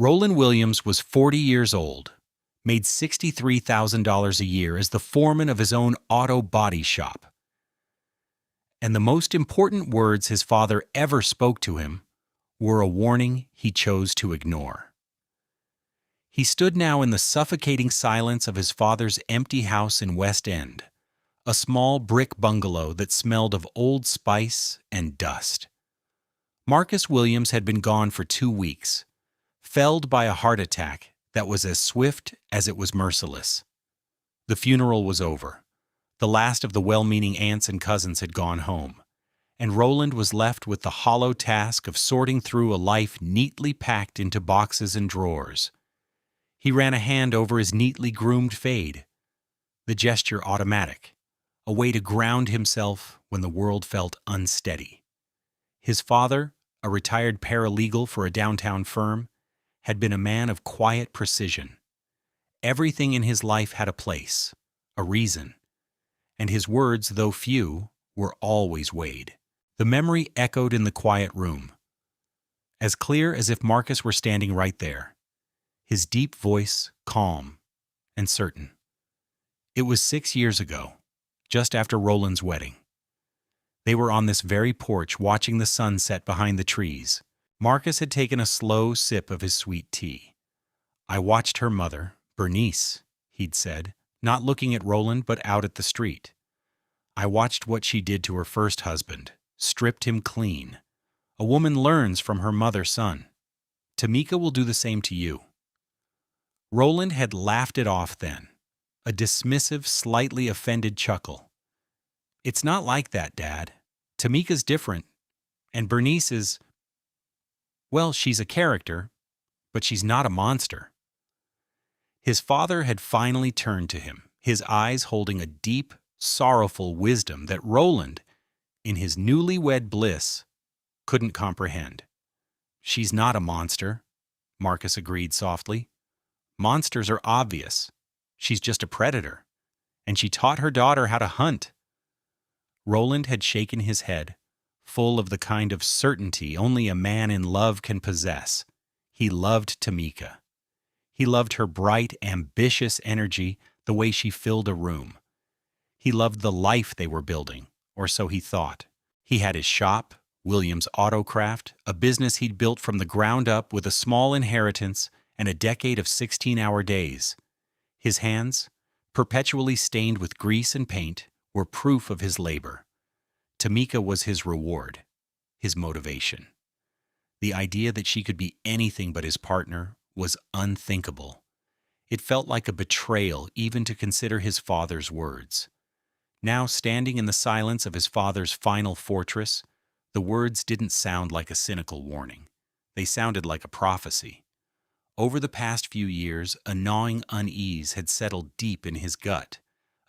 Roland Williams was 40 years old, made $63,000 a year as the foreman of his own auto body shop. And the most important words his father ever spoke to him were a warning he chose to ignore. He stood now in the suffocating silence of his father's empty house in West End, a small brick bungalow that smelled of Old Spice and dust. Marcus Williams had been gone for 2 weeks, felled by a heart attack that was as swift as it was merciless. The funeral was over. The last of the well-meaning aunts and cousins had gone home, and Roland was left with the hollow task of sorting through a life neatly packed into boxes and drawers. He ran a hand over his neatly groomed fade, the gesture automatic, a way to ground himself when the world felt unsteady. His father, a retired paralegal for a downtown firm, had been a man of quiet precision. Everything in his life had a place, a reason, and his words, though few, were always weighed. The memory echoed in the quiet room, as clear as if Marcus were standing right there, his deep voice calm and certain. It was 6 years ago, just after Roland's wedding. They were on this very porch watching the sun set behind the trees. Marcus had taken a slow sip of his sweet tea. "I watched her mother, Bernice," he'd said, not looking at Roland but out at the street. "I watched what she did to her first husband, stripped him clean. A woman learns from her mother, son. Tamika will do the same to you." Roland had laughed it off then, a dismissive, slightly offended chuckle. "It's not like that, Dad. Tamika's different, and Bernice is, well, she's a character, but she's not a monster." His father had finally turned to him, his eyes holding a deep, sorrowful wisdom that Roland, in his newlywed bliss, couldn't comprehend. "She's not a monster," Marcus agreed softly. "Monsters are obvious. She's just a predator, and she taught her daughter how to hunt." Roland had shaken his head, full of the kind of certainty only a man in love can possess. He loved Tamika. He loved her bright, ambitious energy, the way she filled a room. He loved the life they were building, or so he thought. He had his shop, Williams Autocraft, a business he'd built from the ground up with a small inheritance and a decade of 16-hour days. His hands, perpetually stained with grease and paint, were proof of his labor. Tamika was his reward, his motivation. The idea that she could be anything but his partner was unthinkable. It felt like a betrayal even to consider his father's words. Now, standing in the silence of his father's final fortress, the words didn't sound like a cynical warning. They sounded like a prophecy. Over the past few years, a gnawing unease had settled deep in his gut,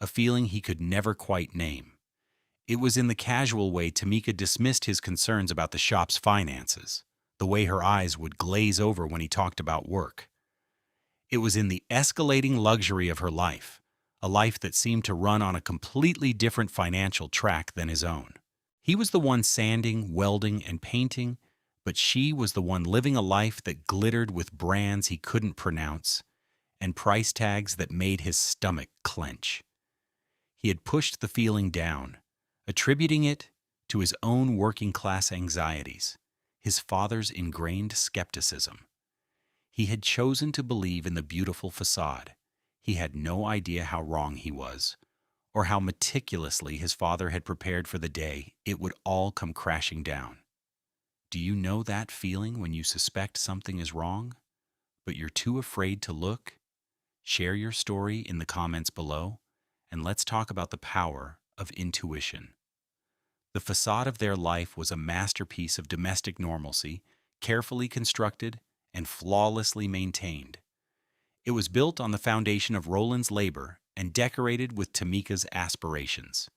a feeling he could never quite name. It was in the casual way Tamika dismissed his concerns about the shop's finances, the way her eyes would glaze over when he talked about work. It was in the escalating luxury of her life, a life that seemed to run on a completely different financial track than his own. He was the one sanding, welding, and painting, but she was the one living a life that glittered with brands he couldn't pronounce and price tags that made his stomach clench. He had pushed the feeling down, attributing it to his own working-class anxieties, his father's ingrained skepticism. He had chosen to believe in the beautiful facade. He had no idea how wrong he was, or how meticulously his father had prepared for the day it would all come crashing down. Do you know that feeling when you suspect something is wrong, but you're too afraid to look? Share your story in the comments below, and let's talk about the power of intuition. The facade of their life was a masterpiece of domestic normalcy, carefully constructed and flawlessly maintained. It was built on the foundation of Roland's labor and decorated with Tamika's aspirations.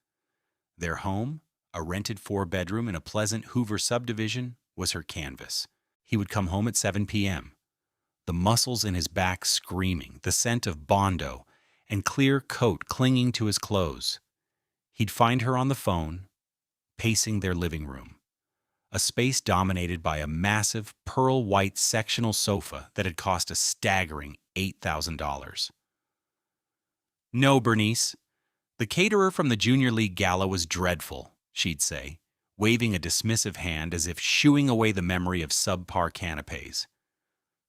Their home, a rented 4-bedroom in a pleasant Hoover subdivision, was her canvas. He would come home at 7 p.m., the muscles in his back screaming, the scent of Bondo and clear coat clinging to his clothes. He'd find her on the phone, pacing their living room, a space dominated by a massive pearl-white sectional sofa that had cost a staggering $8,000. "No, Bernice. The caterer from the Junior League Gala was dreadful," she'd say, waving a dismissive hand as if shooing away the memory of subpar canapes.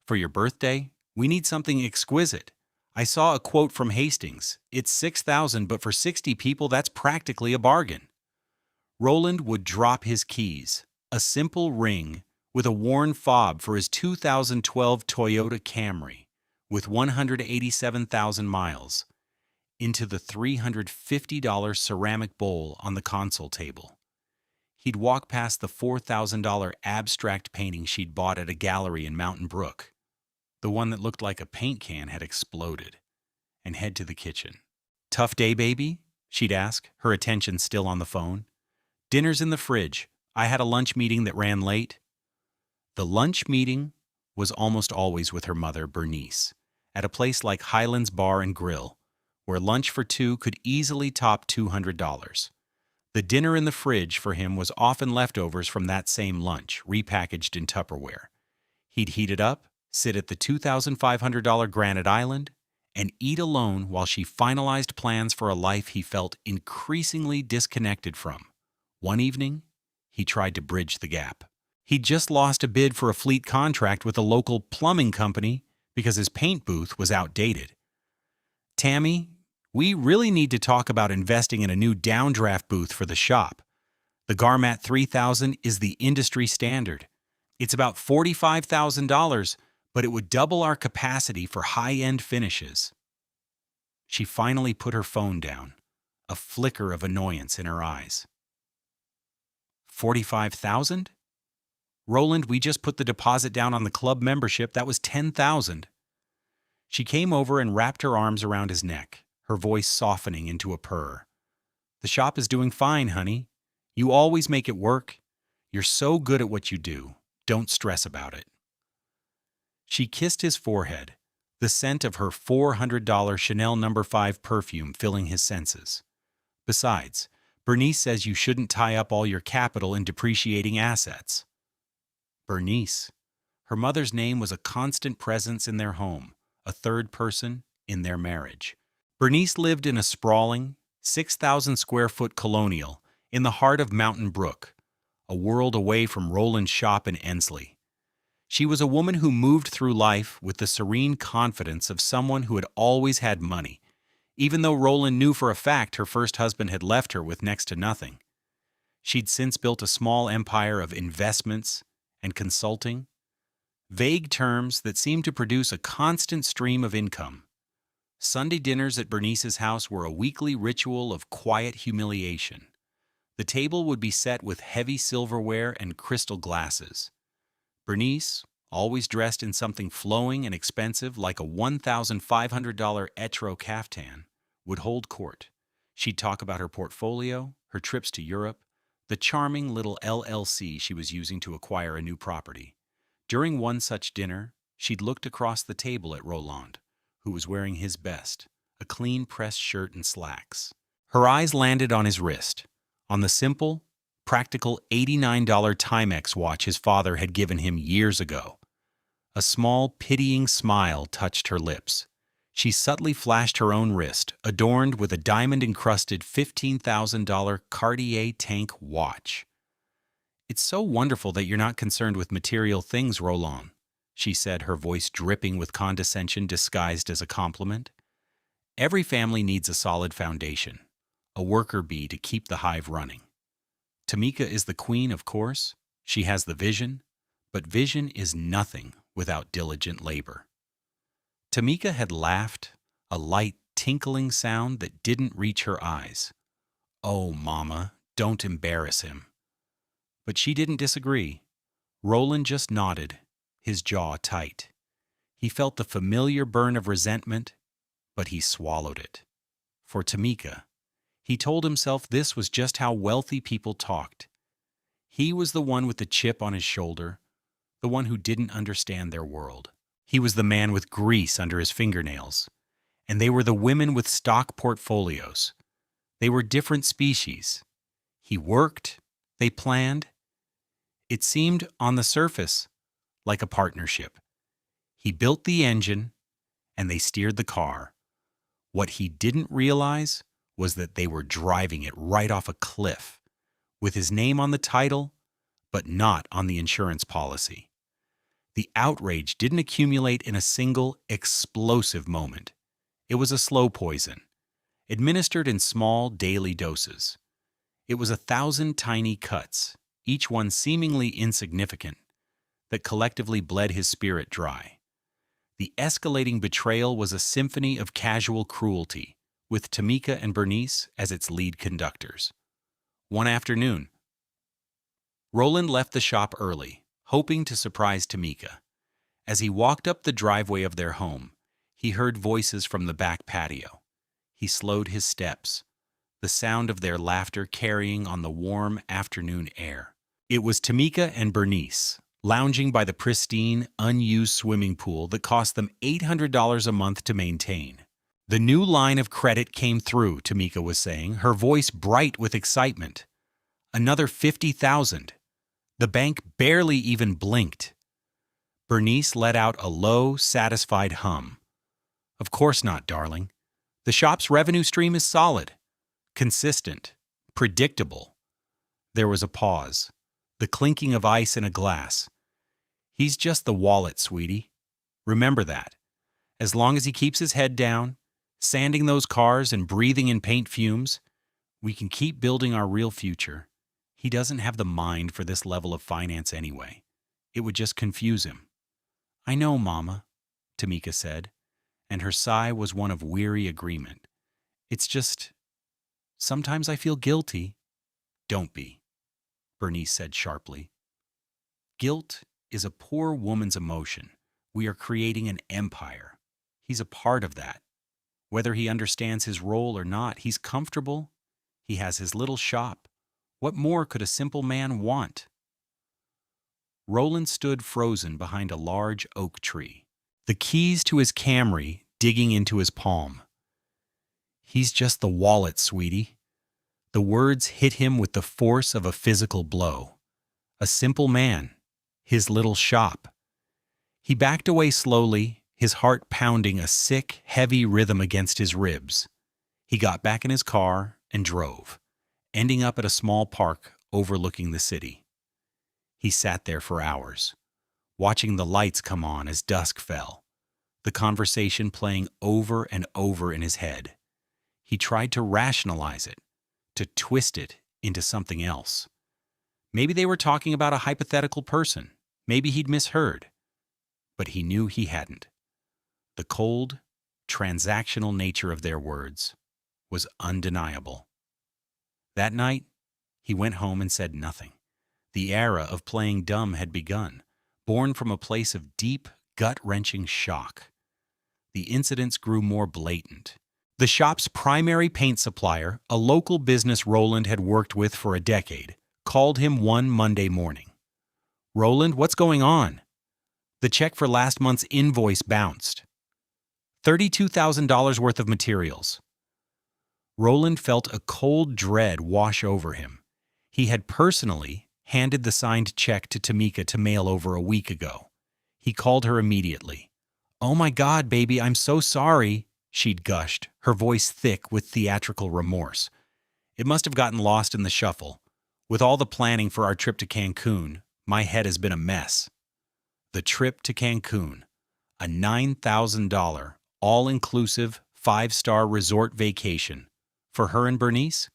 "For your birthday, we need something exquisite. I saw a quote from Hastings. It's 6,000, but for 60 people, that's practically a bargain." Roland would drop his keys, a simple ring with a worn fob for his 2012 Toyota Camry with 187,000 miles, into the $350 ceramic bowl on the console table. He'd walk past the $4,000 abstract painting she'd bought at a gallery in Mountain Brook, the one that looked like a paint can had exploded, and head to the kitchen. "Tough day, baby?" she'd ask, her attention still on the phone. "Dinner's in the fridge. I had a lunch meeting that ran late." The lunch meeting was almost always with her mother, Bernice, at a place like Highlands Bar and Grill, where lunch for two could easily top $200. The dinner in the fridge for him was often leftovers from that same lunch, repackaged in Tupperware. He'd heat it up, sit at the $2,500 Granite Island, and eat alone while she finalized plans for a life he felt increasingly disconnected from. One evening, he tried to bridge the gap. He'd just lost a bid for a fleet contract with a local plumbing company because his paint booth was outdated. "Tammy, we really need to talk about investing in a new downdraft booth for the shop. The Garmat 3000 is the industry standard. It's about $45,000, but it would double our capacity for high-end finishes." She finally put her phone down, a flicker of annoyance in her eyes. "45,000? Roland, we just put the deposit down on the club membership. That was $10,000. She came over and wrapped her arms around his neck, her voice softening into a purr. "The shop is doing fine, honey. You always make it work. You're so good at what you do. Don't stress about it." She kissed his forehead, the scent of her $400 Chanel No. 5 perfume filling his senses. "Besides, Bernice says you shouldn't tie up all your capital in depreciating assets." Bernice. Her mother's name was a constant presence in their home, a third person in their marriage. Bernice lived in a sprawling, 6,000-square-foot colonial in the heart of Mountain Brook, a world away from Roland's shop in Ensley. She was a woman who moved through life with the serene confidence of someone who had always had money, even though Roland knew for a fact her first husband had left her with next to nothing. She'd since built a small empire of investments and consulting, vague terms that seemed to produce a constant stream of income. Sunday dinners at Bernice's house were a weekly ritual of quiet humiliation. The table would be set with heavy silverware and crystal glasses. Bernice, always dressed in something flowing and expensive like a $1,500 Etro caftan, would hold court. She'd talk about her portfolio, her trips to Europe, the charming little LLC she was using to acquire a new property. During one such dinner, she'd looked across the table at Roland, who was wearing his best, a clean pressed shirt and slacks. Her eyes landed on his wrist, on the simple, practical $89 Timex watch his father had given him years ago. A small, pitying smile touched her lips. She subtly flashed her own wrist, adorned with a diamond-encrusted $15,000 Cartier tank watch. "It's so wonderful that you're not concerned with material things, Roland," she said, her voice dripping with condescension disguised as a compliment. "Every family needs a solid foundation, a worker bee to keep the hive running. Tamika is the queen, of course. She has the vision, but vision is nothing without diligent labor." Tamika had laughed, a light, tinkling sound that didn't reach her eyes. "Oh, Mama, don't embarrass him." But she didn't disagree. Roland just nodded, his jaw tight. He felt the familiar burn of resentment, but he swallowed it. For Tamika, he told himself this was just how wealthy people talked. He was the one with the chip on his shoulder, the one who didn't understand their world. He was the man with grease under his fingernails, and they were the women with stock portfolios. They were different species. He worked, they planned. It seemed, on the surface, like a partnership. He built the engine, and they steered the car. What he didn't realize was that they were driving it right off a cliff, with his name on the title, but not on the insurance policy. The outrage didn't accumulate in a single, explosive moment. It was a slow poison, administered in small, daily doses. It was 1,000 tiny cuts, each one seemingly insignificant, that collectively bled his spirit dry. The escalating betrayal was a symphony of casual cruelty, with Tamika and Bernice as its lead conductors. One afternoon, Roland left the shop early, hoping to surprise Tamika. As he walked up the driveway of their home, he heard voices from the back patio. He slowed his steps, the sound of their laughter carrying on the warm afternoon air. It was Tamika and Bernice, lounging by the pristine, unused swimming pool that cost them $800 a month to maintain. The new line of credit came through, Tamika was saying, her voice bright with excitement. Another $50,000. The bank barely even blinked. Bernice let out a low, satisfied hum. Of course not, darling. The shop's revenue stream is solid, consistent, predictable. There was a pause, the clinking of ice in a glass. He's just the wallet, sweetie. Remember that. As long as he keeps his head down, sanding those cars and breathing in paint fumes, we can keep building our real future. He doesn't have the mind for this level of finance anyway. It would just confuse him. I know, Mama, Tamika said, and her sigh was one of weary agreement. It's just, sometimes I feel guilty. Don't be, Bernice said sharply. Guilt is a poor woman's emotion. We are creating an empire. He's a part of that. Whether he understands his role or not, he's comfortable. He has his little shop. What more could a simple man want? Roland stood frozen behind a large oak tree, the keys to his Camry digging into his palm. He's just the wallet, sweetie. The words hit him with the force of a physical blow. A simple man, his little shop. He backed away slowly, his heart pounding a sick, heavy rhythm against his ribs. He got back in his car and drove, ending up at a small park overlooking the city. He sat there for hours, watching the lights come on as dusk fell, the conversation playing over and over in his head. He tried to rationalize it, to twist it into something else. Maybe they were talking about a hypothetical person. Maybe he'd misheard. But he knew he hadn't. The cold, transactional nature of their words was undeniable. That night, he went home and said nothing. The era of playing dumb had begun, born from a place of deep, gut-wrenching shock. The incidents grew more blatant. The shop's primary paint supplier, a local business Roland had worked with for a decade, called him one Monday morning. Roland, what's going on? The check for last month's invoice bounced. $32,000 worth of materials. Roland felt a cold dread wash over him. He had personally handed the signed check to Tamika to mail over a week ago. He called her immediately. Oh my God, baby, I'm so sorry, she'd gushed, her voice thick with theatrical remorse. It must have gotten lost in the shuffle. With all the planning for our trip to Cancun, my head has been a mess. The trip to Cancun, a $9,000, all-inclusive, 5-star resort vacation. For her and Bernice?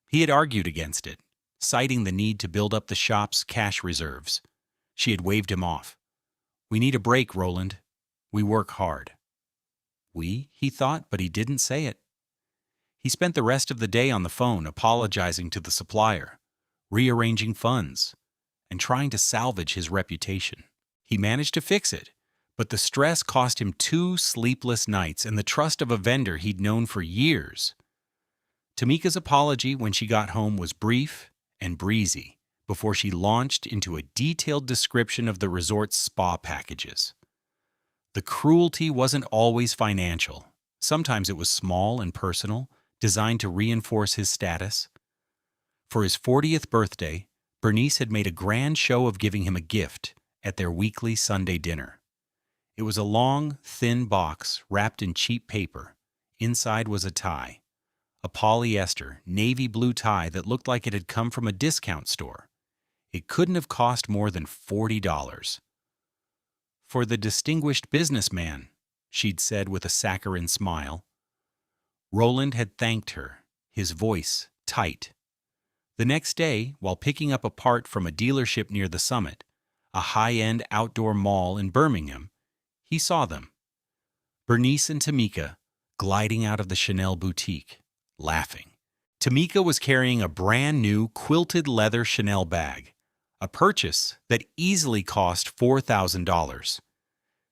He had argued against it, citing the need to build up the shop's cash reserves. She had waved him off. We need a break, Roland. We work hard. We, he thought, but he didn't say it. He spent the rest of the day on the phone apologizing to the supplier, rearranging funds, and trying to salvage his reputation. He managed to fix it, but the stress cost him 2 sleepless nights and the trust of a vendor he'd known for years. Tamika's apology when she got home was brief and breezy before she launched into a detailed description of the resort's spa packages. The cruelty wasn't always financial. Sometimes it was small and personal, designed to reinforce his status. For his 40th birthday, Bernice had made a grand show of giving him a gift at their weekly Sunday dinner. It was a long, thin box wrapped in cheap paper. Inside was a tie, a polyester, navy blue tie that looked like it had come from a discount store. It couldn't have cost more than $40. "For the distinguished businessman," she'd said with a saccharine smile. Roland had thanked her, his voice tight. The next day, while picking up a part from a dealership near the Summit, a high-end outdoor mall in Birmingham, he saw them. Bernice and Tamika gliding out of the Chanel boutique, laughing. Tamika was carrying a brand new quilted leather Chanel bag, a purchase that easily cost $4,000.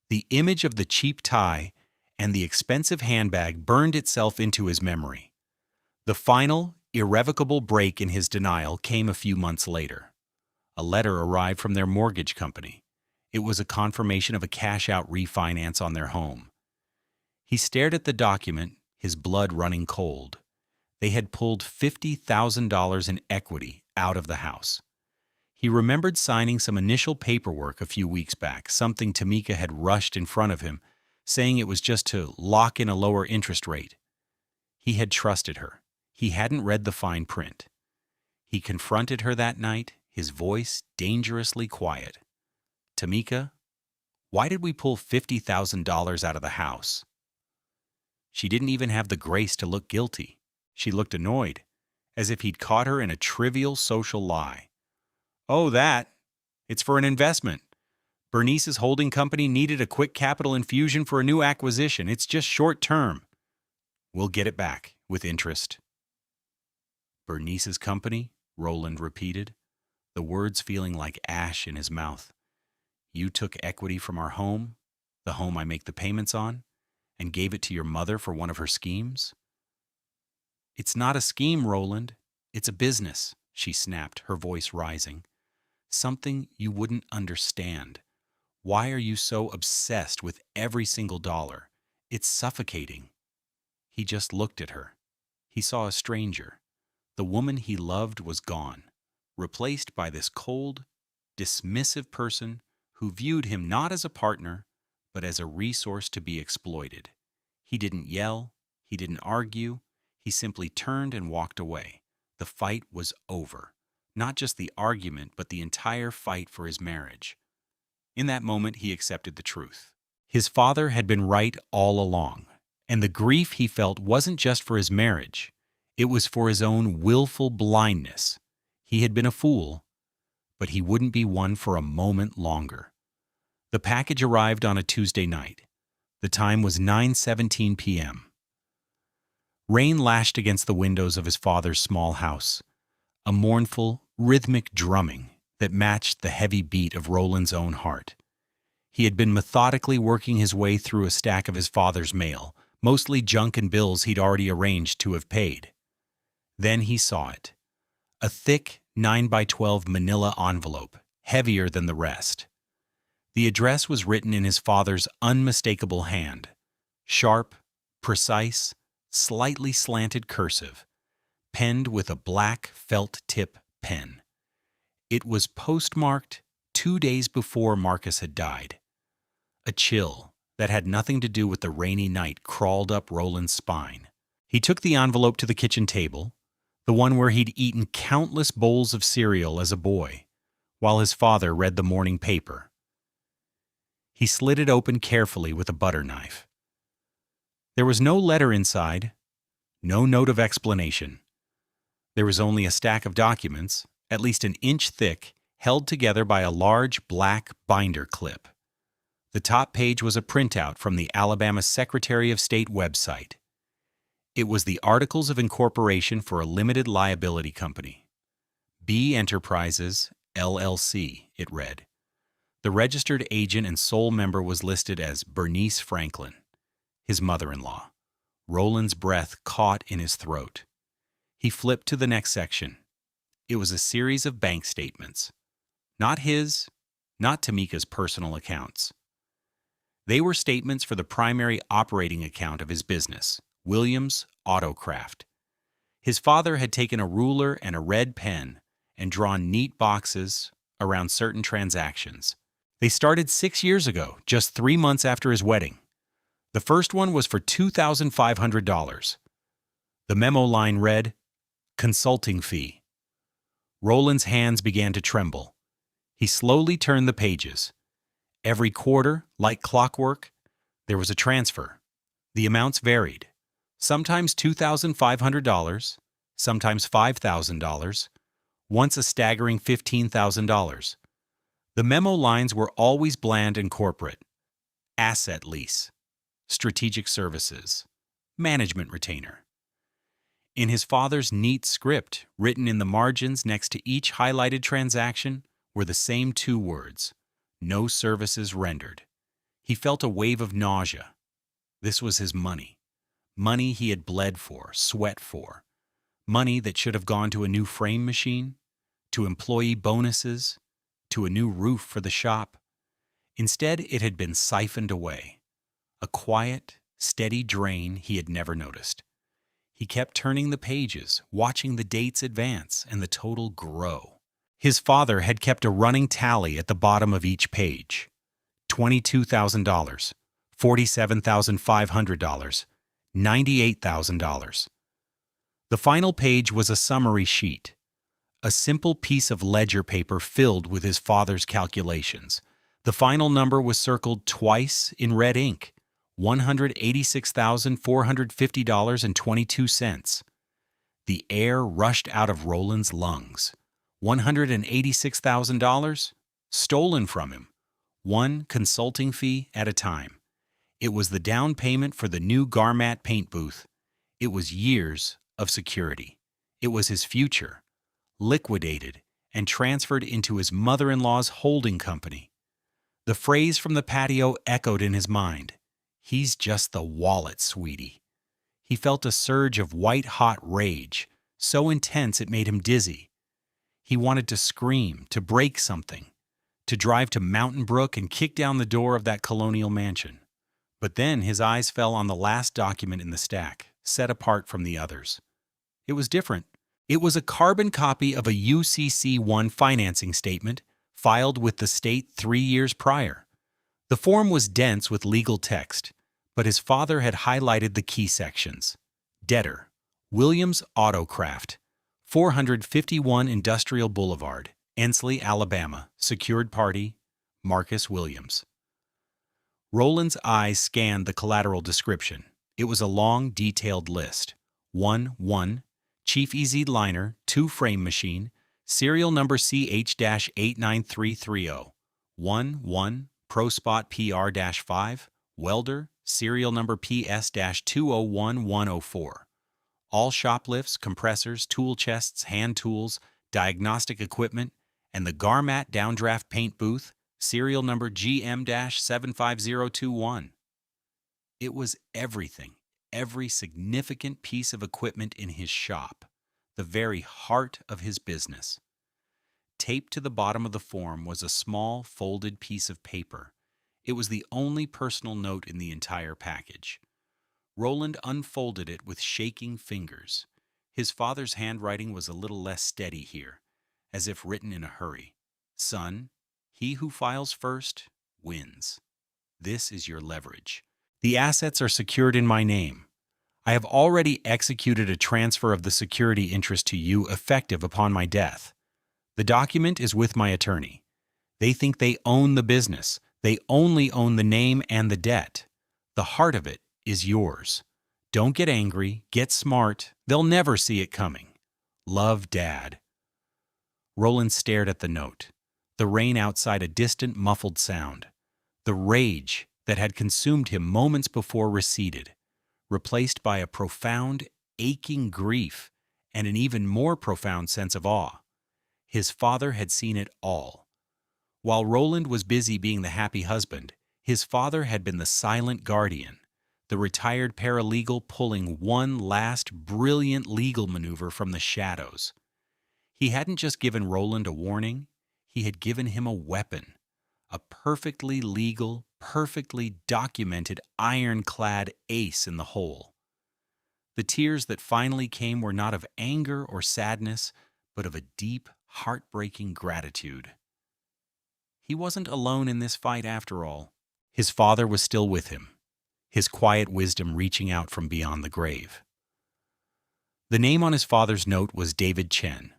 The image of the cheap tie and the expensive handbag burned itself into his memory. The final, irrevocable break in his denial came a few months later. A letter arrived from their mortgage company. It was a confirmation of a cash-out refinance on their home. He stared at the document, his blood running cold. They had pulled $50,000 in equity out of the house. He remembered signing some initial paperwork a few weeks back, something Tamika had rushed in front of him, saying it was just to lock in a lower interest rate. He had trusted her. He hadn't read the fine print. He confronted her that night, his voice dangerously quiet. "Tamika, why did we pull $50,000 out of the house?" She didn't even have the grace to look guilty. She looked annoyed, as if he'd caught her in a trivial social lie. "Oh, that. It's for an investment. Bernice's holding company needed a quick capital infusion for a new acquisition. It's just short term. We'll get it back, with interest." "Bernice's company?" Roland repeated, the words feeling like ash in his mouth. "You took equity from our home, the home I make the payments on, and gave it to your mother for one of her schemes?" "It's not a scheme, Roland. It's a business," she snapped, her voice rising. "Something you wouldn't understand. Why are you so obsessed with every single dollar? It's suffocating." He just looked at her. He saw a stranger. The woman he loved was gone, replaced by this cold, dismissive person who viewed him not as a partner, but as a resource to be exploited. He didn't yell. He didn't argue. He simply turned and walked away. The fight was over. Not just the argument, but the entire fight for his marriage. In that moment, he accepted the truth. His father had been right all along, and the grief he felt wasn't just for his marriage. It was for his own willful blindness. He had been a fool, but he wouldn't be one for a moment longer. The package arrived on a Tuesday night. The time was 9:17 p.m. Rain lashed against the windows of his father's small house, a mournful, rhythmic drumming that matched the heavy beat of Roland's own heart. He had been methodically working his way through a stack of his father's mail, mostly junk and bills he'd already arranged to have paid. Then he saw it. A thick 9x12 manila envelope, heavier than the rest. The address was written in his father's unmistakable hand, sharp, precise, slightly slanted cursive, penned with a black felt-tip pen. It was postmarked 2 days before Marcus had died. A chill that had nothing to do with the rainy night crawled up Roland's spine. He took the envelope to the kitchen table, the one where he'd eaten countless bowls of cereal as a boy, while his father read the morning paper. He slid it open carefully with a butter knife. There was no letter inside, no note of explanation. There was only a stack of documents, at least an inch thick, held together by a large black binder clip. The top page was a printout from the Alabama Secretary of State website. It was the Articles of Incorporation for a limited liability company. B Enterprises, LLC, it read. The registered agent and sole member was listed as Bernice Franklin, his mother-in-law. Roland's breath caught in his throat. He flipped to the next section. It was a series of bank statements. Not his, not Tamika's personal accounts. They were statements for the primary operating account of his business, Williams Autocraft. His father had taken a ruler and a red pen and drawn neat boxes around certain transactions. They started 6 years ago, just 3 months after his wedding. The first one was for $2,500. The memo line read, "Consulting fee." Roland's hands began to tremble. He slowly turned the pages. Every quarter, like clockwork, there was a transfer. The amounts varied. Sometimes $2,500, sometimes $5,000, once a staggering $15,000. The memo lines were always bland and corporate. Asset lease, strategic services, management retainer. In his father's neat script, written in the margins next to each highlighted transaction, were the same 2 words, "No services rendered." He felt a wave of nausea. This was his money. Money he had bled for, sweat for. Money that should have gone to a new frame machine, to employee bonuses, to a new roof for the shop. Instead, it had been siphoned away. A quiet, steady drain he had never noticed. He kept turning the pages, watching the dates advance and the total grow. His father had kept a running tally at the bottom of each page. $22,000, $47,500, $98,000. The final page was a summary sheet, a simple piece of ledger paper filled with his father's calculations. The final number was circled twice in red ink, $186,450.22. The air rushed out of Roland's lungs. $186,000? Stolen from him. One consulting fee at a time. It was the down payment for the new Garmat paint booth. It was years of security. It was his future, liquidated and transferred into his mother-in-law's holding company. The phrase from the patio echoed in his mind. "He's just the wallet, sweetie." He felt a surge of white-hot rage, so intense it made him dizzy. He wanted to scream, to break something, to drive to Mountain Brook and kick down the door of that colonial mansion. But then his eyes fell on the last document in the stack, set apart from the others. It was different. It was a carbon copy of a UCC-1 financing statement filed with the state 3 years prior. The form was dense with legal text, but his father had highlighted the key sections. Debtor, Williams Autocraft, 451 Industrial Boulevard, Ensley, Alabama. Secured party, Marcus Williams. Roland's eyes scanned the collateral description. It was a long, detailed list. 1. Chief EZ Liner, 2 Frame Machine, serial number CH-89330. 1. ProSpot PR-5, Welder, serial number PS-201104. All shoplifts, compressors, tool chests, hand tools, diagnostic equipment, and the Garmat downdraft paint booth, serial number GM-75021. It was everything, every significant piece of equipment in his shop, the very heart of his business. Taped to the bottom of the form was a small, folded piece of paper. It was the only personal note in the entire package. Roland unfolded it with shaking fingers. His father's handwriting was a little less steady here, as if written in a hurry. "Son, he who files first wins. This is your leverage. The assets are secured in my name. I have already executed a transfer of the security interest to you effective upon my death. The document is with my attorney. They think they own the business. They only own the name and the debt. The heart of it is yours. Don't get angry. Get smart. They'll never see it coming. Love, Dad." Roland stared at the note. The rain outside a distant, muffled sound. The rage that had consumed him moments before receded, replaced by a profound, aching grief and an even more profound sense of awe. His father had seen it all. While Roland was busy being the happy husband, his father had been the silent guardian, the retired paralegal pulling one last brilliant legal maneuver from the shadows. He hadn't just given Roland a warning, he had given him a weapon, a perfectly legal, perfectly documented ironclad ace in the hole. The tears that finally came were not of anger or sadness, but of a deep, heartbreaking gratitude. He wasn't alone in this fight after all. His father was still with him, his quiet wisdom reaching out from beyond the grave. The name on his father's note was David Chen.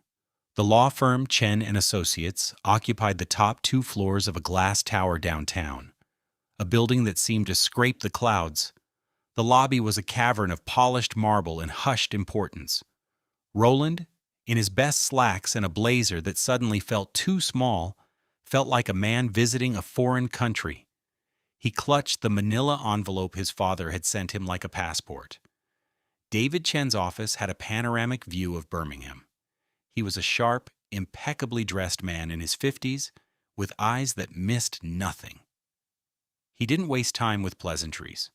The law firm Chen and Associates occupied the top 2 floors of a glass tower downtown, a building that seemed to scrape the clouds. The lobby was a cavern of polished marble and hushed importance. Roland, in his best slacks and a blazer that suddenly felt too small, felt like a man visiting a foreign country. He clutched the manila envelope his father had sent him like a passport. David Chen's office had a panoramic view of Birmingham. He was a sharp, impeccably dressed man in his 50s, with eyes that missed nothing. He didn't waste time with pleasantries.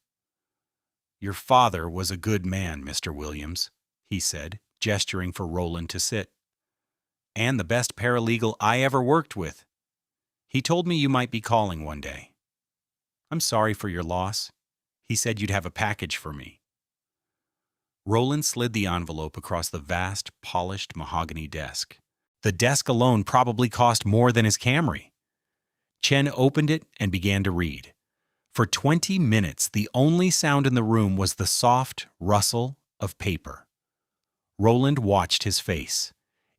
"Your father was a good man, Mr. Williams," he said, gesturing for Roland to sit. "And the best paralegal I ever worked with. He told me you might be calling one day. I'm sorry for your loss. He said you'd have a package for me." Roland slid the envelope across the vast, polished mahogany desk. The desk alone probably cost more than his Camry. Chen opened it and began to read. For 20 minutes, the only sound in the room was the soft rustle of paper. Roland watched his face.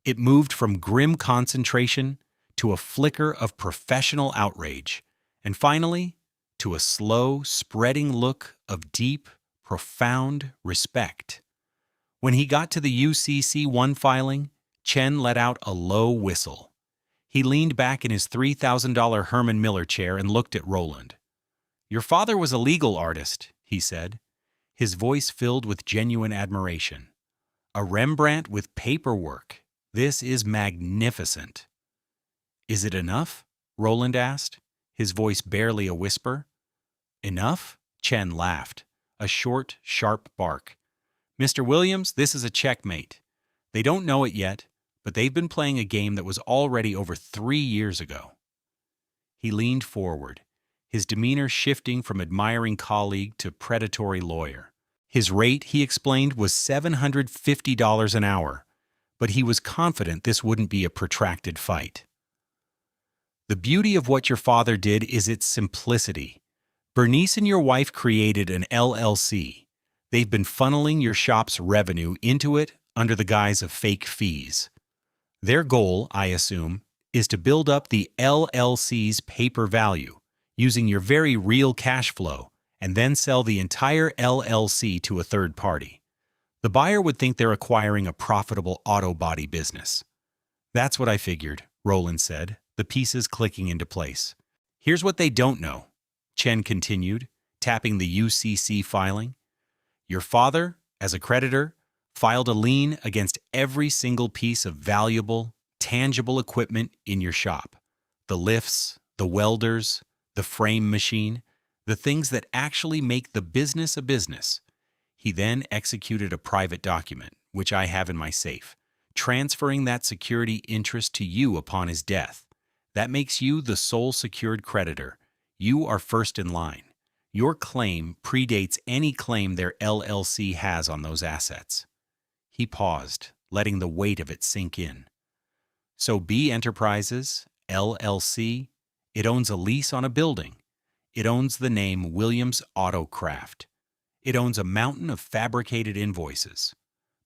It moved from grim concentration to a flicker of professional outrage, and finally, to a slow, spreading look of deep, profound respect. When he got to the UCC1 filing, Chen let out a low whistle. He leaned back in his $3,000 Herman Miller chair and looked at Roland. "Your father was a legal artist," he said, his voice filled with genuine admiration. "A Rembrandt with paperwork. This is magnificent." "Is it enough?" Roland asked, his voice barely a whisper. "Enough?" Chen laughed, a short, sharp bark. "Mr. Williams, this is a checkmate. They don't know it yet, but they've been playing a game that was already over 3 years ago." He leaned forward, his demeanor shifting from admiring colleague to predatory lawyer. His rate, he explained, was $750 an hour, but he was confident this wouldn't be a protracted fight. "The beauty of what your father did is its simplicity. Bernice and your wife created an LLC. They've been funneling your shop's revenue into it under the guise of fake fees. Their goal, I assume, is to build up the LLC's paper value, using your very real cash flow, and then sell the entire LLC to a third party. The buyer would think they're acquiring a profitable auto body business." "That's what I figured," Roland said, the pieces clicking into place. "Here's what they don't know," Chen continued, tapping the UCC filing. "Your father, as a creditor, filed a lien against every single piece of valuable, tangible equipment in your shop. The lifts, the welders, the frame machine, the things that actually make the business a business. He then executed a private document, which I have in my safe, transferring that security interest to you upon his death. That makes you the sole secured creditor. You are first in line. Your claim predates any claim their LLC has on those assets." He paused, letting the weight of it sink in. "So B Enterprises, LLC, it owns a lease on a building. It owns the name Williams Autocraft. It owns a mountain of fabricated invoices.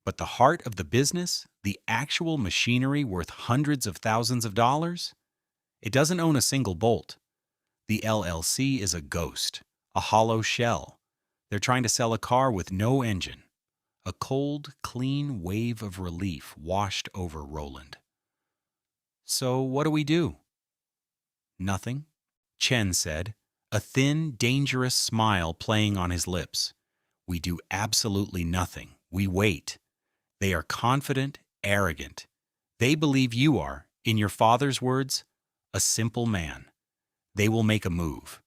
But the heart of the business, the actual machinery worth hundreds of thousands of dollars, it doesn't own a single bolt. The LLC is a ghost, a hollow shell. They're trying to sell a car with no engine." A cold, clean wave of relief washed over Roland. "So what do we do?" "Nothing," Chen said, a thin, dangerous smile playing on his lips. "We do absolutely nothing. We wait. They are confident, arrogant. They believe you are, in your father's words, a simple man. They will make a move.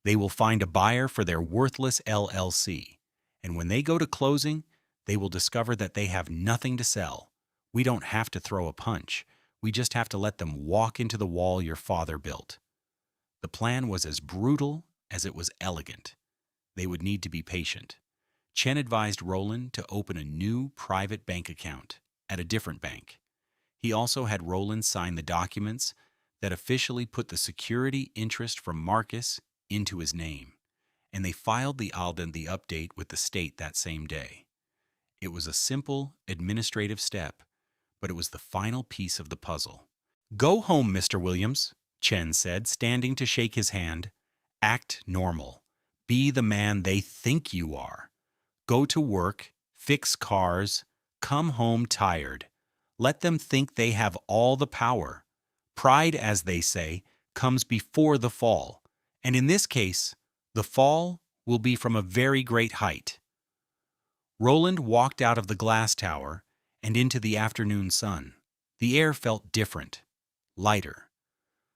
They will find a buyer for their worthless LLC. And when they go to closing, they will discover that they have nothing to sell. We don't have to throw a punch. We just have to let them walk into the wall your father built." The plan was as brutal as it was elegant. They would need to be patient. Chen advised Roland to open a new private bank account at a different bank. He also had Roland sign the documents that officially put the security interest from Marcus into his name, and they filed the update with the state that same day. It was a simple administrative step, but it was the final piece of the puzzle. "Go home, Mr. Williams," Chen said, standing to shake his hand. "Act normal. Be the man they think you are. Go to work, fix cars, come home tired. Let them think they have all the power. Pride, as they say, comes before the fall, and in this case, the fall will be from a very great height." Roland walked out of the glass tower and into the afternoon sun. The air felt different, lighter.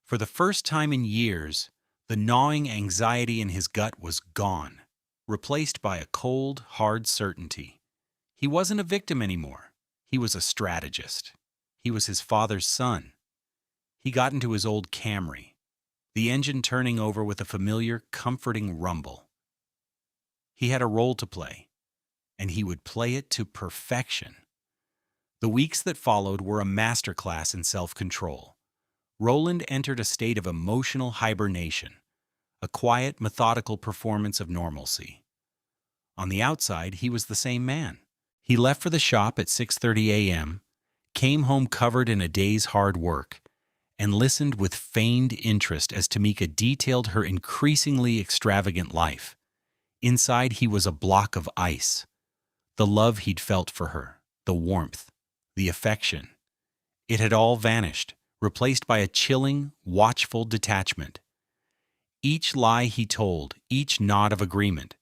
For the first time in years, the gnawing anxiety in his gut was gone, replaced by a cold, hard certainty. He wasn't a victim anymore. He was a strategist. He was his father's son. He got into his old Camry, the engine turning over with a familiar, comforting rumble. He had a role to play, and he would play it to perfection. The weeks that followed were a masterclass in self-control. Roland entered a state of emotional hibernation, a quiet, methodical performance of normalcy. On the outside, he was the same man. He left for the shop at 6:30 a.m., came home covered in a day's hard work, and listened with feigned interest as Tamika detailed her increasingly extravagant life. Inside, he was a block of ice. The love he'd felt for her, the warmth, the affection. It had all vanished, replaced by a chilling, watchful detachment. Each lie he told, each nod of agreement,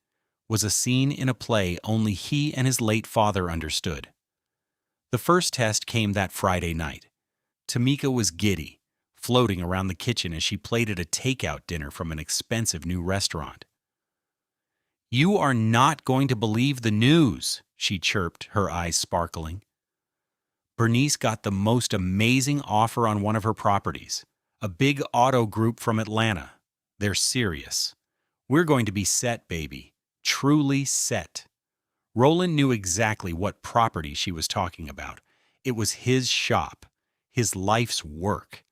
was a scene in a play only he and his late father understood. The first test came that Friday night. Tamika was giddy, floating around the kitchen as she plated a takeout dinner from an expensive new restaurant. "You are not going to believe the news," she chirped, her eyes sparkling. Bernice got the most amazing offer on one of her properties, a big auto group from Atlanta. They're serious. We're going to be set, baby. Truly set. Roland knew exactly what property she was talking about. It was his shop, his life's work.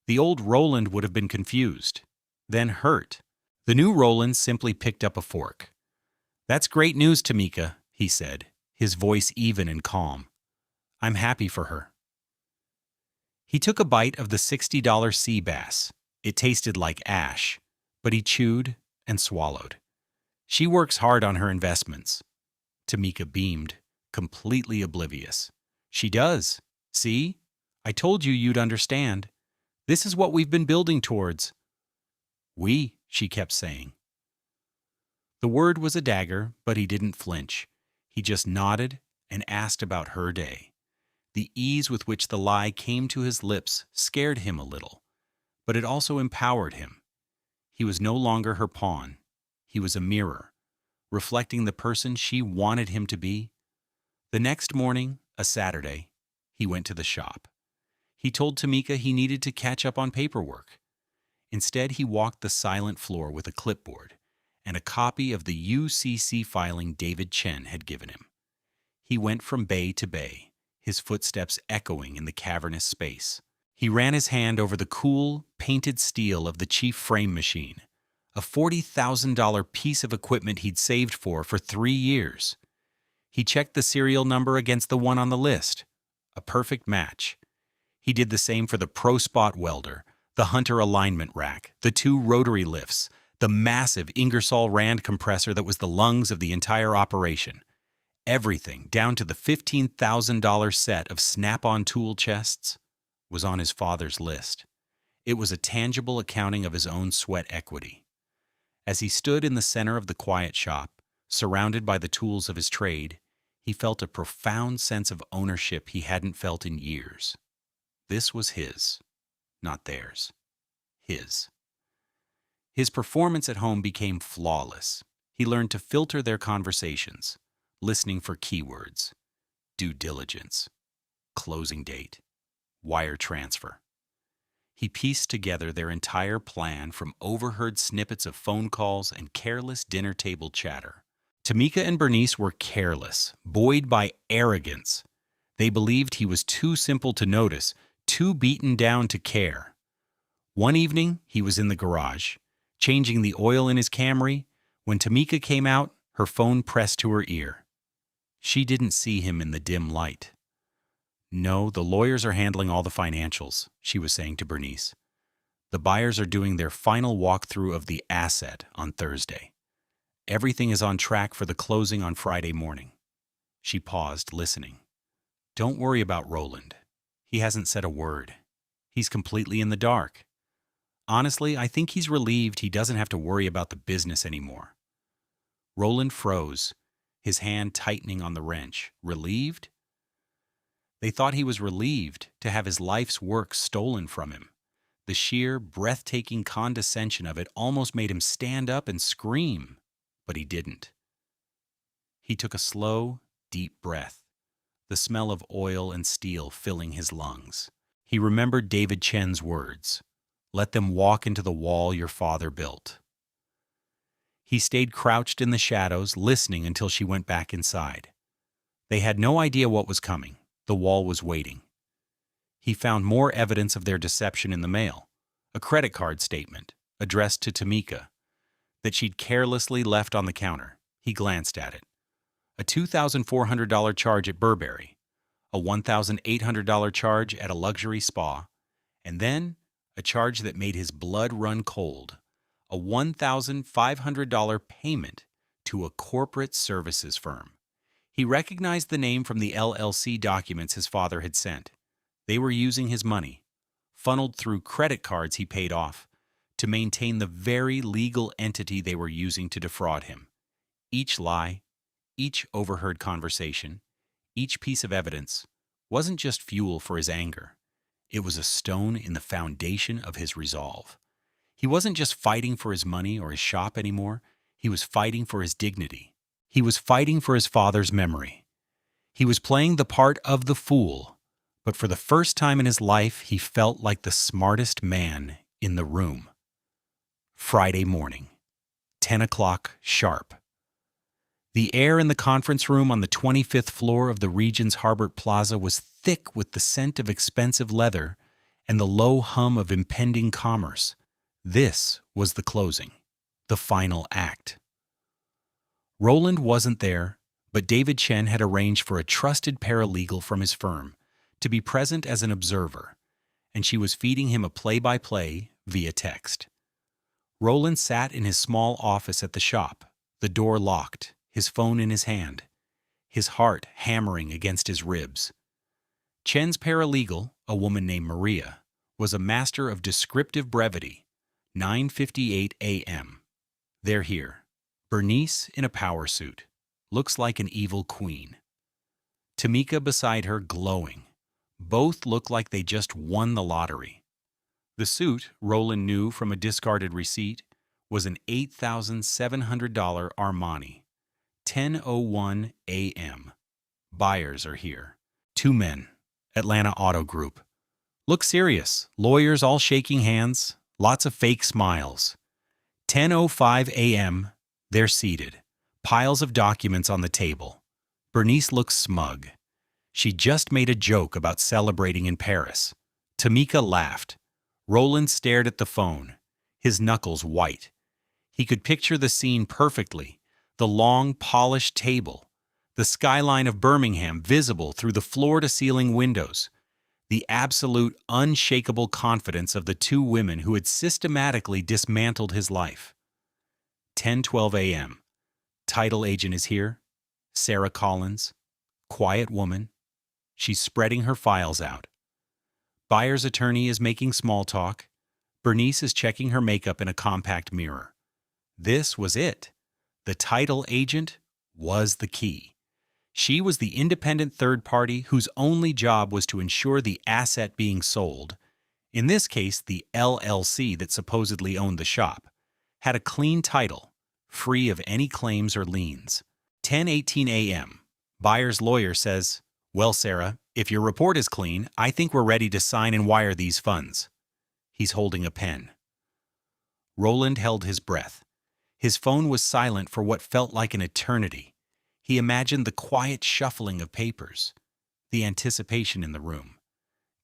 The old Roland would have been confused, then hurt. The new Roland simply picked up a fork. "That's great news, Tamika," he said, his voice even and calm. "I'm happy for her." He took a bite of the $60 sea bass. It tasted like ash, but he chewed and swallowed. "She works hard on her investments." Tamika beamed, completely oblivious. "She does. See? I told you you'd understand. This is what we've been building towards." "We," she kept saying. The word was a dagger, but he didn't flinch. He just nodded and asked about her day. The ease with which the lie came to his lips scared him a little, but it also empowered him. He was no longer her pawn. He was a mirror, reflecting the person she wanted him to be. The next morning, a Saturday, he went to the shop. He told Tamika he needed to catch up on paperwork. Instead, he walked the silent floor with a clipboard and a copy of the UCC filing David Chen had given him. He went from bay to bay, his footsteps echoing in the cavernous space. He ran his hand over the cool, painted steel of the chief frame machine, a $40,000 piece of equipment he'd saved for 3 years. He checked the serial number against the one on the list. A perfect match. He did the same for the Pro Spot welder, the Hunter alignment rack, the 2 rotary lifts, the massive Ingersoll Rand compressor that was the lungs of the entire operation. Everything, down to the $15,000 set of snap-on tool chests, was on his father's list. It was a tangible accounting of his own sweat equity. As he stood in the center of the quiet shop, surrounded by the tools of his trade, he felt a profound sense of ownership he hadn't felt in years. This was his, not theirs. His. His performance at home became flawless. He learned to filter their conversations, listening for keywords: due diligence, closing date, wire transfer. He pieced together their entire plan from overheard snippets of phone calls and careless dinner table chatter. Tamika and Bernice were careless, buoyed by arrogance. They believed he was too simple to notice, too beaten down to care. One evening, he was in the garage, changing the oil in his Camry, when Tamika came out, her phone pressed to her ear. She didn't see him in the dim light. "No, the lawyers are handling all the financials," she was saying to Bernice. "The buyers are doing their final walkthrough of the asset on Thursday. Everything is on track for the closing on Friday morning." She paused, listening. "Don't worry about Roland. He hasn't said a word. He's completely in the dark. Honestly, I think he's relieved he doesn't have to worry about the business anymore." Roland froze, his hand tightening on the wrench. Relieved? They thought he was relieved to have his life's work stolen from him. The sheer, breathtaking condescension of it almost made him stand up and scream, but he didn't. He took a slow, deep breath, the smell of oil and steel filling his lungs. He remembered David Chen's words, "Let them walk into the wall your father built." He stayed crouched in the shadows, listening until she went back inside. They had no idea what was coming. The wall was waiting. He found more evidence of their deception in the mail, a credit card statement addressed to Tamika that she'd carelessly left on the counter. He glanced at it. A $2,400 charge at Burberry, a $1,800 charge at a luxury spa, and then a charge that made his blood run cold, a $1,500 payment to a corporate services firm. He recognized the name from the LLC documents his father had sent. They were using his money, funneled through credit cards he paid off, to maintain the very legal entity they were using to defraud him. Each lie, each overheard conversation, each piece of evidence wasn't just fuel for his anger. It was a stone in the foundation of his resolve. He wasn't just fighting for his money or his shop anymore. He was fighting for his dignity. He was fighting for his father's memory. He was playing the part of the fool, but for the first time in his life, he felt like the smartest man in the room. Friday morning, 10 o'clock sharp. The air in the conference room on the 25th floor of the Regent's Harbert Plaza was thick with the scent of expensive leather and the low hum of impending commerce. This was the closing, the final act. Roland wasn't there, but David Chen had arranged for a trusted paralegal from his firm to be present as an observer, and she was feeding him a play-by-play via text. Roland sat in his small office at the shop, the door locked, his phone in his hand, his heart hammering against his ribs. Chen's paralegal, a woman named Maria, was a master of descriptive brevity. 9:58 a.m. They're here. Bernice in a power suit. Looks like an evil queen. Tamika beside her, glowing. Both look like they just won the lottery. The suit, Roland knew from a discarded receipt, was an $8,700 Armani. 10:01 a.m. Buyers are here. Two men. Atlanta Auto Group. Look serious. Lawyers all shaking hands. Lots of fake smiles. 10:05 a.m. They're seated. Piles of documents on the table. Bernice looks smug. She just made a joke about celebrating in Paris. Tamika laughed. Roland stared at the phone, his knuckles white. He could picture the scene perfectly. The long, polished table. The skyline of Birmingham visible through the floor-to-ceiling windows. The absolute, unshakable confidence of the two women who had systematically dismantled his life. 10:12 a.m. Title agent is here. Sarah Collins. Quiet woman. She's spreading her files out. Buyer's attorney is making small talk. Bernice is checking her makeup in a compact mirror. This was it. The title agent was the key. She was the independent third party whose only job was to ensure the asset being sold, in this case the LLC that supposedly owned the shop, had a clean title, free of any claims or liens. 10:18 a.m. Buyer's lawyer says, "Well, Sarah, if your report is clean, I think we're ready to sign and wire these funds." He's holding a pen. Roland held his breath. His phone was silent for what felt like an eternity. He imagined the quiet shuffling of papers. The anticipation in the room.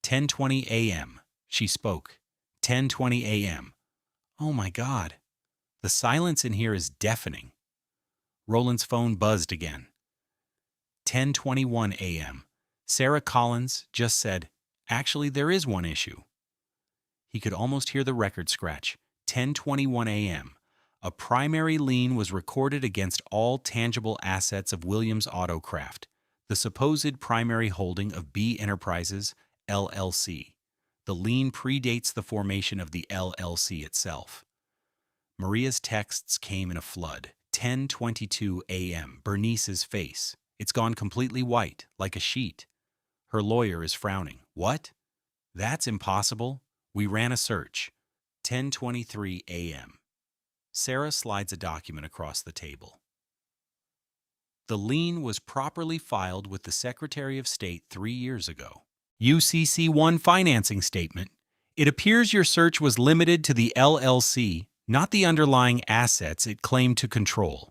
10:20 a.m. She spoke. 10:20 a.m. Oh my God. The silence in here is deafening. Roland's phone buzzed again. 10:21 a.m. Sarah Collins just said, "Actually, there is one issue." He could almost hear the record scratch. 10:21 a.m. A primary lien was recorded against all tangible assets of Williams Autocraft, the supposed primary holding of B Enterprises, LLC. The lien predates the formation of the LLC itself. Maria's texts came in a flood. 10:22 a.m. Bernice's face. It's gone completely white, like a sheet. Her lawyer is frowning. What? That's impossible. We ran a search. 10:23 a.m. Sarah slides a document across the table. The lien was properly filed with the Secretary of State 3 years ago. UCC1 financing statement. It appears your search was limited to the LLC, not the underlying assets it claimed to control.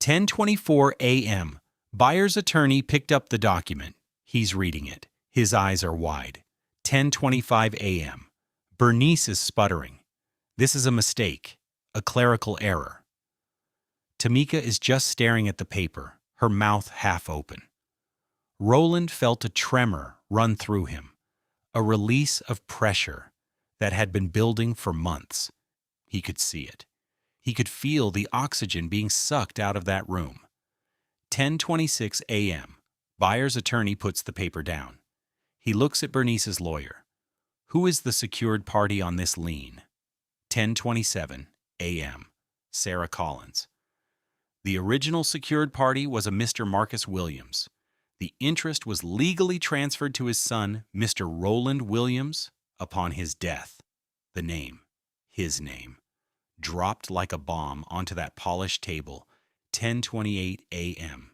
10:24 a.m. Buyer's attorney picked up the document. He's reading it. His eyes are wide. 10:25 a.m. Bernice is sputtering. This is a mistake, a clerical error. Tamika is just staring at the paper, her mouth half open. Roland felt a tremor run through him, a release of pressure that had been building for months. He could see it. He could feel the oxygen being sucked out of that room. 10:26 a.m. Buyer's attorney puts the paper down. He looks at Bernice's lawyer. Who is the secured party on this lien? 10:27 a.m. Sarah Collins. The original secured party was a Mr. Marcus Williams. The interest was legally transferred to his son, Mr. Roland Williams, upon his death. The name, his name, dropped like a bomb onto that polished table. 10:28 a.m.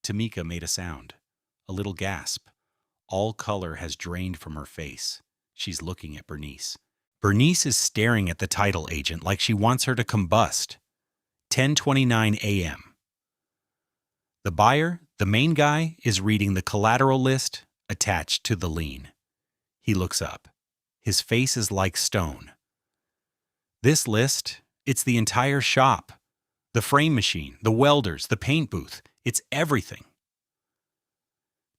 Tamika made a sound, a little gasp. All color has drained from her face. She's looking at Bernice. Bernice is staring at the title agent like she wants her to combust. 10:29 a.m. The buyer, the main guy, is reading the collateral list attached to the lien. He looks up. His face is like stone. This list, it's the entire shop. The frame machine, the welders, the paint booth, it's everything.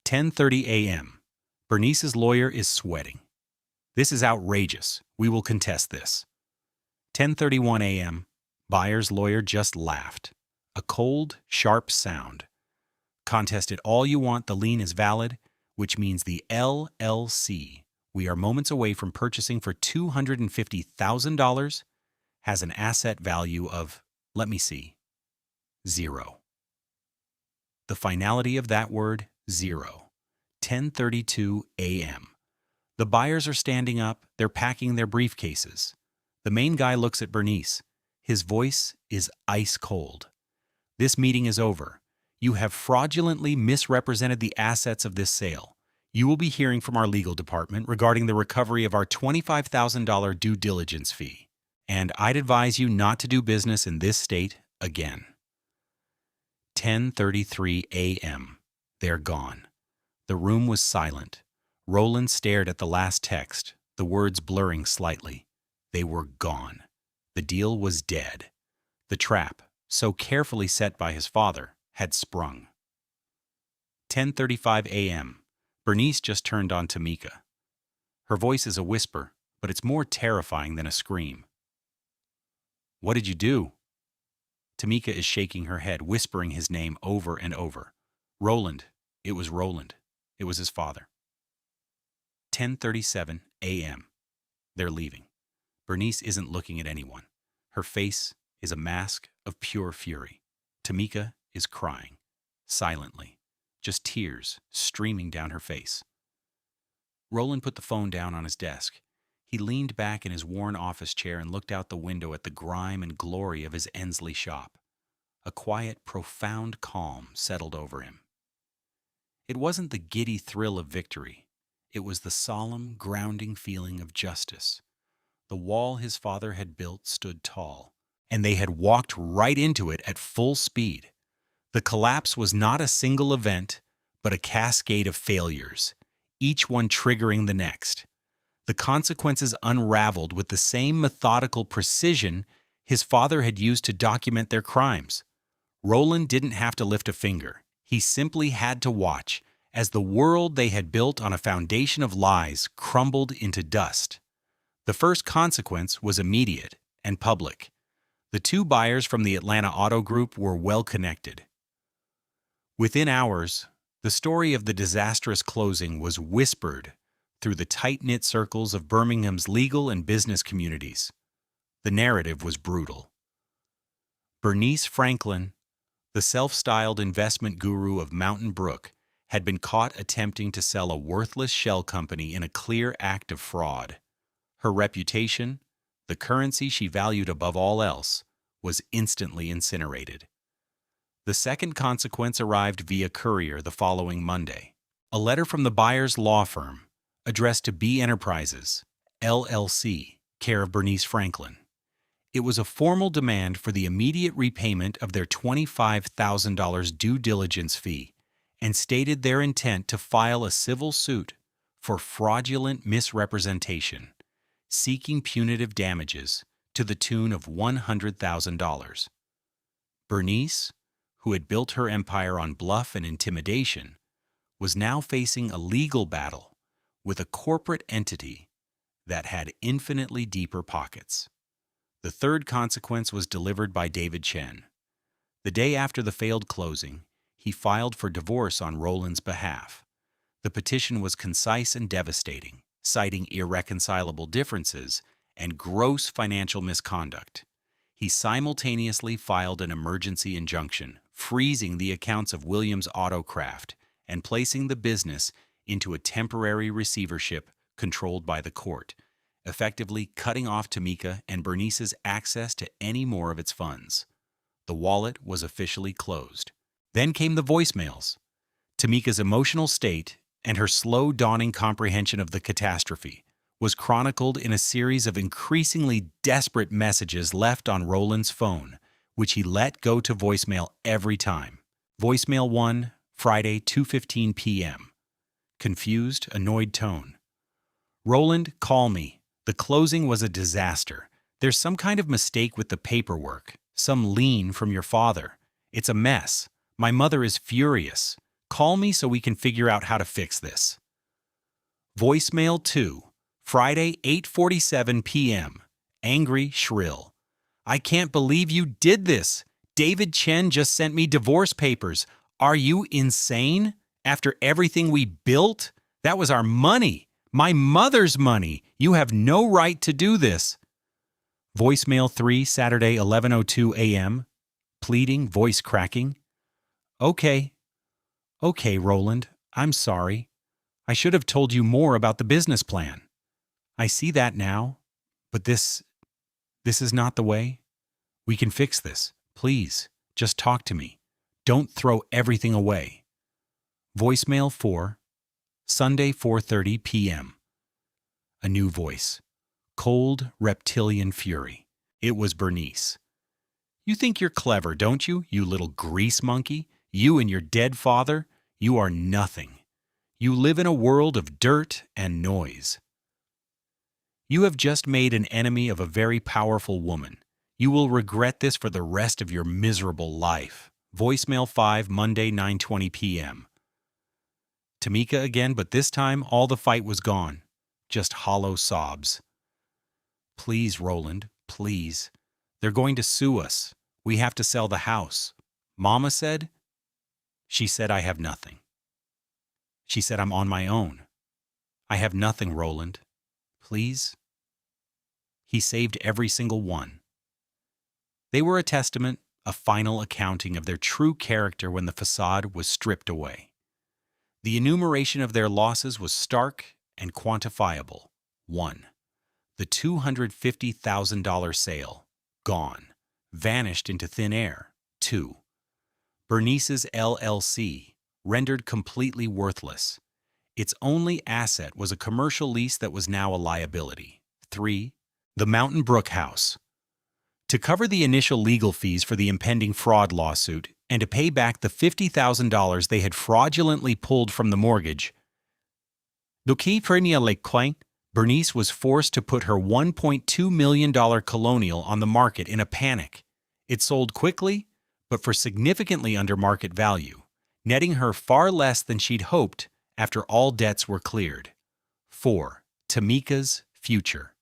10:30 a.m. Bernice's lawyer is sweating. This is outrageous. We will contest this. 10:31 a.m. Buyer's lawyer just laughed. A cold, sharp sound. Contest it all you want, the lien is valid, which means the LLC we are moments away from purchasing for $250,000 has an asset value of, let me see, 0. The finality of that word, 0. 10:32 a.m. The buyers are standing up, they're packing their briefcases. The main guy looks at Bernice. His voice is ice cold. This meeting is over. You have fraudulently misrepresented the assets of this sale. You will be hearing from our legal department regarding the recovery of our $25,000 due diligence fee. And I'd advise you not to do business in this state again. 10:33 a.m. They're gone. The room was silent. Roland stared at the last text, the words blurring slightly. They were gone. The deal was dead. The trap, so carefully set by his father, had sprung. 10:35 a.m. Bernice just turned on Tamika. Her voice is a whisper, but it's more terrifying than a scream. What did you do? Tamika is shaking her head, whispering his name over and over. Roland. It was Roland. It was his father. 10:37 a.m. They're leaving. Bernice isn't looking at anyone. Her face is a mask of pure fury. Tamika is crying, silently, just tears streaming down her face. Roland put the phone down on his desk. He leaned back in his worn office chair and looked out the window at the grime and glory of his Ensley shop. A quiet, profound calm settled over him. It wasn't the giddy thrill of victory. It was the solemn, grounding feeling of justice. The wall his father had built stood tall, and they had walked right into it at full speed. The collapse was not a single event, but a cascade of failures, each one triggering the next. The consequences unraveled with the same methodical precision his father had used to document their crimes. Roland didn't have to lift a finger. He simply had to watch as the world they had built on a foundation of lies crumbled into dust. The first consequence was immediate and public. The two buyers from the Atlanta Auto Group were well connected. Within hours, the story of the disastrous closing was whispered through the tight-knit circles of Birmingham's legal and business communities. The narrative was brutal. Bernice Franklin, the self-styled investment guru of Mountain Brook, had been caught attempting to sell a worthless shell company in a clear act of fraud. Her reputation, the currency she valued above all else, was instantly incinerated. The second consequence arrived via courier the following Monday. A letter from the buyer's law firm, addressed to B Enterprises, LLC, care of Bernice Franklin. It was a formal demand for the immediate repayment of their $25,000 due diligence fee and stated their intent to file a civil suit for fraudulent misrepresentation, seeking punitive damages to the tune of $100,000. Bernice, who had built her empire on bluff and intimidation, was now facing a legal battle with a corporate entity that had infinitely deeper pockets. The third consequence was delivered by David Chen. The day after the failed closing, he filed for divorce on Roland's behalf. The petition was concise and devastating, citing irreconcilable differences and gross financial misconduct. He simultaneously filed an emergency injunction, freezing the accounts of Williams Autocraft and placing the business into a temporary receivership controlled by the court, effectively cutting off Tamika and Bernice's access to any more of its funds. The wallet was officially closed. Then came the voicemails. Tamika's emotional state and her slow dawning comprehension of the catastrophe was chronicled in a series of increasingly desperate messages left on Roland's phone, which he let go to voicemail every time. Voicemail 1, Friday, 2:15 p.m. Confused, annoyed tone. Roland, call me. The closing was a disaster. There's some kind of mistake with the paperwork, some lien from your father. It's a mess. My mother is furious. Call me so we can figure out how to fix this. Voicemail 2, Friday, 8:47 p.m. Angry, shrill. I can't believe you did this. David Chen just sent me divorce papers. Are you insane? After everything we built? That was our money. My mother's money. You have no right to do this. Voicemail 3, Saturday, 11:02 a.m. Pleading, voice cracking. Okay, Roland, I'm sorry. I should have told you more about the business plan. I see that now, but this is not the way. We can fix this. Please, just talk to me. Don't throw everything away. Voicemail 4, Sunday, 4:30 p.m. A new voice. Cold, reptilian fury. It was Bernice. You think you're clever, don't you, you little grease monkey? You and your dead father? You are nothing. You live in a world of dirt and noise. You have just made an enemy of a very powerful woman. You will regret this for the rest of your miserable life. Voicemail 5, Monday, 9:20 p.m. Tamika again, but this time all the fight was gone. Just hollow sobs. Please, Roland, please. They're going to sue us. We have to sell the house. Mama said? She said I have nothing. She said I'm on my own. I have nothing, Roland. Please? He saved every single one. They were a testament, a final accounting of their true character when the facade was stripped away. The enumeration of their losses was stark and quantifiable. 1. The $250,000 sale, gone, vanished into thin air. 2. Bernice's LLC, rendered completely worthless. Its only asset was a commercial lease that was now a liability. 3. The Mountain Brook house. To cover the initial legal fees for the impending fraud lawsuit, and to pay back the $50,000 they had fraudulently pulled from the mortgage. Bernice was forced to put her $1.2 million colonial on the market in a panic. It sold quickly, but for significantly under market value, netting her far less than she'd hoped after all debts were cleared. 4. Tamika's future.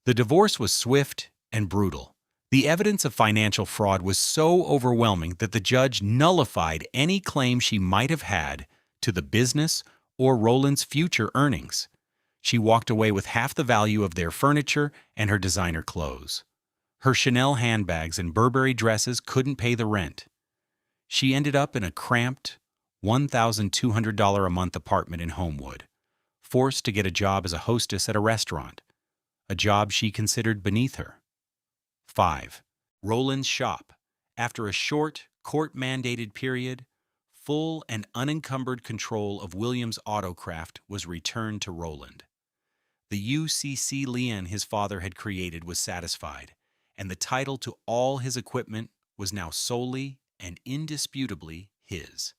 The divorce was swift and brutal. The evidence of financial fraud was so overwhelming that the judge nullified any claim she might have had to the business or Roland's future earnings. She walked away with half the value of their furniture and her designer clothes. Her Chanel handbags and Burberry dresses couldn't pay the rent. She ended up in a cramped, $1,200 a month apartment in Homewood, forced to get a job as a hostess at a restaurant, a job she considered beneath her. 5. Roland's shop. After a short, court-mandated period, full and unencumbered control of Williams' autocraft was returned to Roland. The UCC lien his father had created was satisfied, and the title to all his equipment was now solely and indisputably his.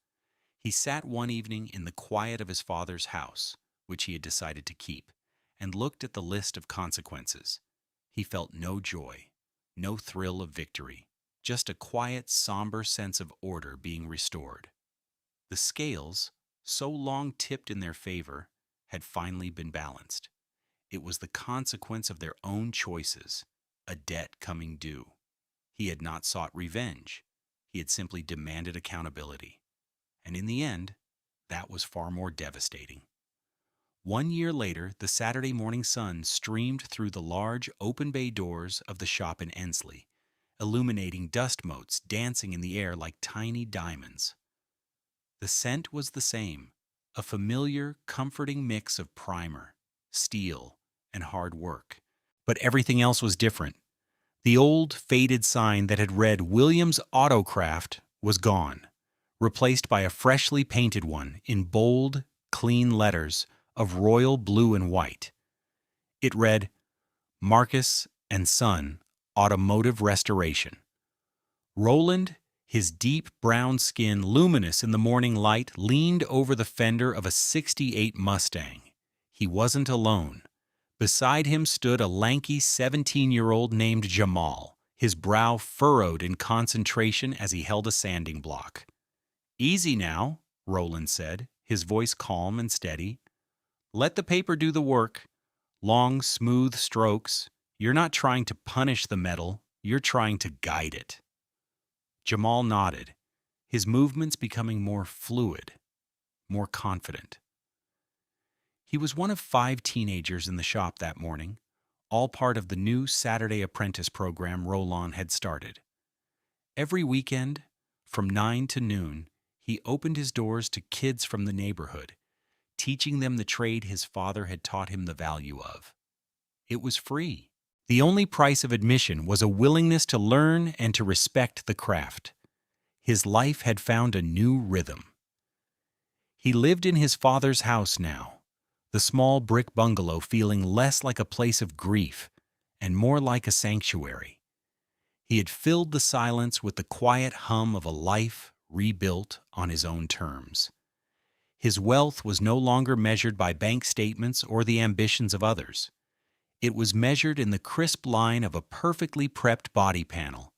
He sat one evening in the quiet of his father's house, which he had decided to keep, and looked at the list of consequences. He felt no joy, no thrill of victory, just a quiet, somber sense of order being restored. The scales, so long tipped in their favor, had finally been balanced. It was the consequence of their own choices, a debt coming due. He had not sought revenge. He had simply demanded accountability. And in the end, that was far more devastating. 1 year later, the Saturday morning sun streamed through the large open bay doors of the shop in Ensley, illuminating dust motes dancing in the air like tiny diamonds. The scent was the same, a familiar, comforting mix of primer, steel, and hard work. But everything else was different. The old, faded sign that had read Williams Autocraft was gone, replaced by a freshly painted one in bold, clean letters of royal blue and white. It read, Marcus and Son Automotive Restoration. Roland, his deep brown skin luminous in the morning light, leaned over the fender of a '68 Mustang. He wasn't alone. Beside him stood a lanky 17-year-old named Jamal, his brow furrowed in concentration as he held a sanding block. "Easy now," Roland said, his voice calm and steady. "Let the paper do the work. Long, smooth strokes. You're not trying to punish the metal, you're trying to guide it." Jamal nodded, his movements becoming more fluid, more confident. He was one of 5 teenagers in the shop that morning, all part of the new Saturday apprentice program Roland had started. Every weekend, from 9 to noon, he opened his doors to kids from the neighborhood, teaching them the trade his father had taught him the value of. It was free. The only price of admission was a willingness to learn and to respect the craft. His life had found a new rhythm. He lived in his father's house now, the small brick bungalow feeling less like a place of grief and more like a sanctuary. He had filled the silence with the quiet hum of a life rebuilt on his own terms. His wealth was no longer measured by bank statements or the ambitions of others. It was measured in the crisp line of a perfectly prepped body panel,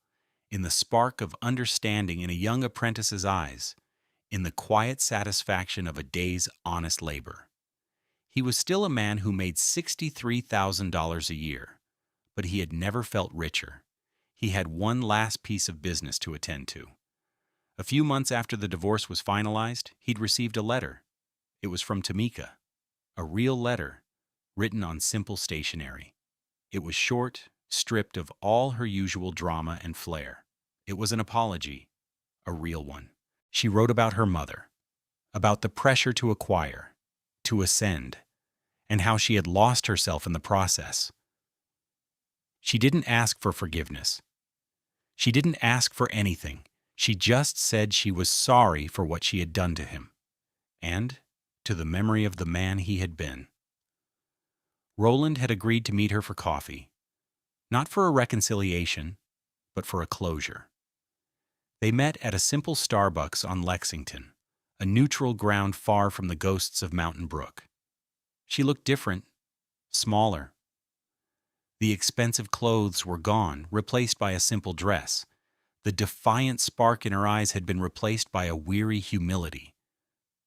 in the spark of understanding in a young apprentice's eyes, in the quiet satisfaction of a day's honest labor. He was still a man who made $63,000 a year, but he had never felt richer. He had one last piece of business to attend to. A few months after the divorce was finalized, he'd received a letter. It was from Tamika, a real letter, written on simple stationery. It was short, stripped of all her usual drama and flair. It was an apology, a real one. She wrote about her mother, about the pressure to acquire, to ascend, and how she had lost herself in the process. She didn't ask for forgiveness. She didn't ask for anything. She just said she was sorry for what she had done to him, and to the memory of the man he had been. Roland had agreed to meet her for coffee, not for a reconciliation, but for a closure. They met at a simple Starbucks on Lexington, a neutral ground far from the ghosts of Mountain Brook. She looked different, smaller. The expensive clothes were gone, replaced by a simple dress. The defiant spark in her eyes had been replaced by a weary humility.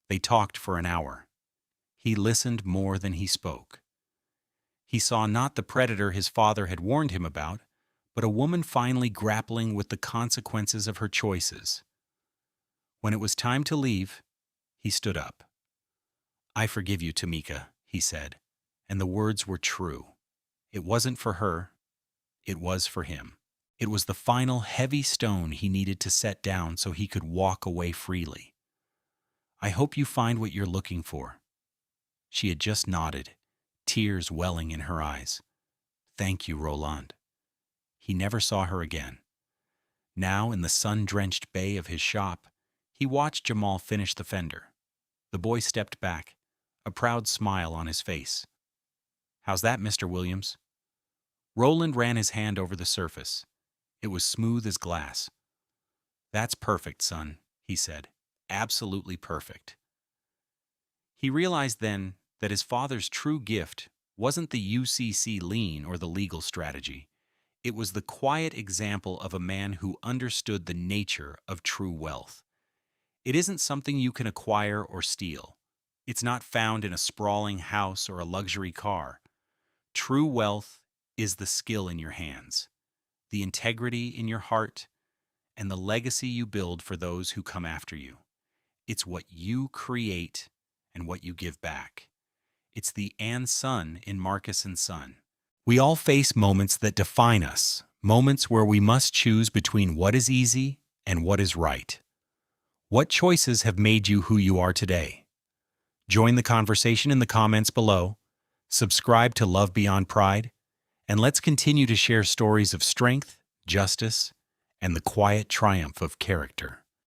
They talked for an hour. He listened more than he spoke. He saw not the predator his father had warned him about, but a woman finally grappling with the consequences of her choices. When it was time to leave, he stood up. "I forgive you, Tamika," he said, and the words were true. It wasn't for her, it was for him. It was the final heavy stone he needed to set down so he could walk away freely. "I hope you find what you're looking for." She had just nodded, tears welling in her eyes. "Thank you, Roland." He never saw her again. Now, in the sun-drenched bay of his shop, he watched Jamal finish the fender. The boy stepped back, a proud smile on his face. "How's that, Mr. Williams?" Roland ran his hand over the surface. It was smooth as glass. "That's perfect, son," he said. "Absolutely perfect." He realized then that his father's true gift wasn't the UCC lean or the legal strategy. It was the quiet example of a man who understood the nature of true wealth. It isn't something you can acquire or steal. It's not found in a sprawling house or a luxury car. True wealth is the skill in your hands, the integrity in your heart, and the legacy you build for those who come after you. It's what you create and what you give back. It's the and son in Marcus and Son. We all face moments that define us, moments where we must choose between what is easy and what is right. What choices have made you who you are today? Join the conversation in the comments below, subscribe to Love Beyond Pride, and let's continue to share stories of strength, justice, and the quiet triumph of character.